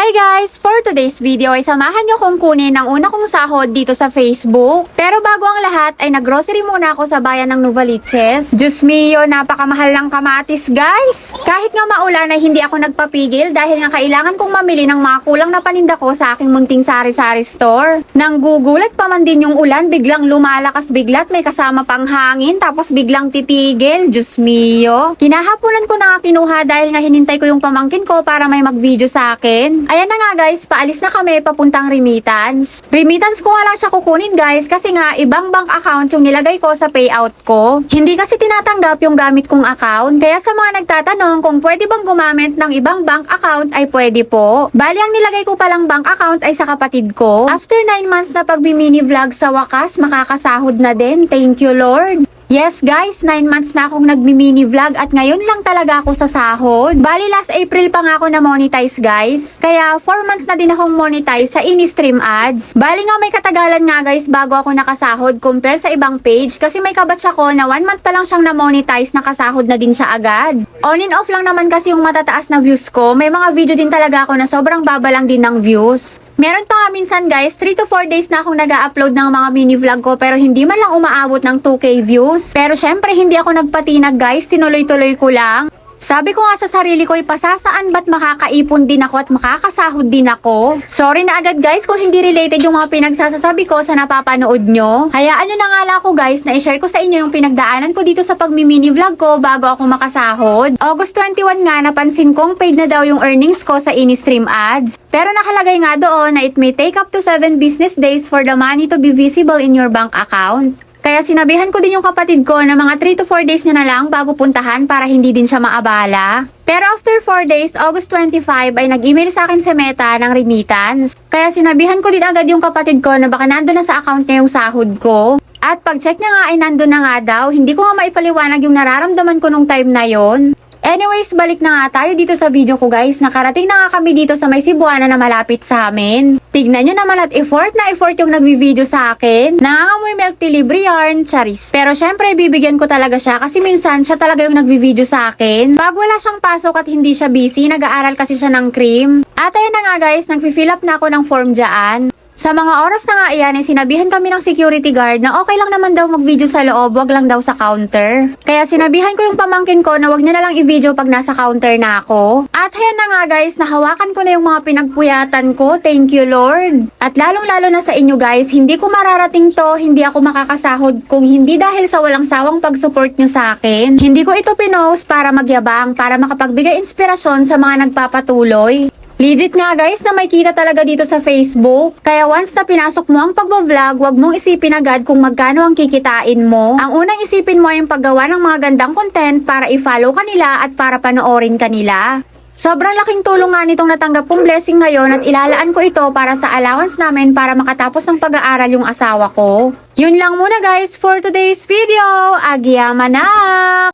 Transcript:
Hi guys! For today's video ay samahan nyo kong kunin ang una kong sahod dito sa Facebook. Pero bago ang lahat ay naggrocery muna ako sa bayan ng Novaliches. Diyos mio, napakamahal ng kamatis guys! Kahit nga maulan ay hindi ako nagpapigil dahil nga kailangan kong mamili ng mga kulang na paninda ko sa aking munting sari-sari store. Nang gugulat pa man din yung ulan, biglang lumalakas bigla't may kasama pang hangin tapos biglang titigil. Diyos mio! Kinahaponan ko na nga kinuha dahil nga hinintay ko yung pamangkin ko para may mag-video sa akin. Ayan na nga guys, paalis na kami papuntang remittance. Remittance ko nga lang siya kukunin guys kasi nga ibang bank account yung nilagay ko sa payout ko. Hindi kasi tinatanggap yung gamit kong account. Kaya sa mga nagtatanong kung pwede bang gumamit ng ibang bank account ay pwede po. Bali ang nilagay ko palang bank account ay sa kapatid ko. After 9 months na pagbi-mini vlog sa wakas, makakasahod na din. Thank you Lord. Yes guys, 9 months na akong nagmi-mini vlog at ngayon lang talaga ako sa sahod. Bali last April pa nga ako na monetize guys. Kaya 4 months na din akong monetize sa in-stream ads. Bali nga may katagalan nga guys bago ako nakasahod compare sa ibang page kasi may kabatch ako na 1 month pa lang siyang na-monetize, nakasahod na din siya agad. On and off lang naman kasi yung matataas na views ko. May mga video din talaga ako na sobrang baba lang din ng views. Meron pa nga minsan guys, 3 to 4 days na akong nag-upload ng mga mini vlog ko pero hindi man lang umaabot ng 2K views. Pero syempre hindi ako nagpatinag guys, tinuloy-tuloy ko lang. Sabi ko nga sa sarili ko, ipasasaan ba't makakaipon din ako at makakasahod din ako? Sorry na agad guys kung hindi related yung mga pinagsasasabi ko sa napapanood nyo. Hayaan nyo na nga lang ako guys na i-share ko sa inyo yung pinagdaanan ko dito sa pagmi-mini vlog ko bago ako makasahod. August 21 nga, napansin kong paid na daw yung earnings ko sa in-stream ads. Pero nakalagay nga doon na it may take up to 7 business days for the money to be visible in your bank account. Kaya sinabihan ko din yung kapatid ko na mga 3 to 4 days niya na lang bago puntahan para hindi din siya maabala. Pero after 4 days, August 25, ay nag-email sa akin si Meta ng remittance. Kaya sinabihan ko din agad yung kapatid ko na baka nandun na sa account niya yung sahod ko. At pag-check niya nga ay nandun na nga daw, hindi ko nga maipaliwanag yung nararamdaman ko nung time na yon. Anyways, balik na nga tayo dito sa video ko guys. Nakarating na nga kami dito sa may Cebuana na malapit sa amin. Tignan nyo naman at effort na effort yung nagvi-video sa akin. Nangangamoy milk tea, libre yarn, charis. Pero syempre, bibigyan ko talaga siya kasi minsan siya talaga yung nagvi-video sa akin. Pag wala siyang pasok at hindi siya busy, nag-aaral kasi siya ng cream. At ayan na nga guys, nag-fill up na ako ng form dyan. Sa mga oras na nga iyan, sinabihan kami ng security guard na okay lang naman daw mag-video sa loob, wag lang daw sa counter. Kaya sinabihan ko yung pamangkin ko na wag niya na lang i-video pag nasa counter na ako. At ayan na nga guys, nahawakan ko na yung mga pinagpuyatan ko. Thank you Lord. At lalong-lalo na sa inyo guys, hindi ko mararating to, hindi ako makakasahod kung hindi dahil sa walang sawang pag-support nyo sa akin. Hindi ko ito pinost para magyabang, para makapagbigay inspirasyon sa mga nagpapatuloy. Legit nga guys na may kita talaga dito sa Facebook. Kaya once na pinasok mo ang pagbablog, wag mong isipin agad kung magkano ang kikitain mo. Ang unang isipin mo ay yung paggawa ng mga gandang content para i-follow kanila at para panoorin kanila. Sobrang laking tulong nga nitong natanggap kong blessing ngayon at ilalaan ko ito para sa allowance namin para makatapos ng pag-aaral yung asawa ko. Yun lang muna guys for today's video. Agyaman na!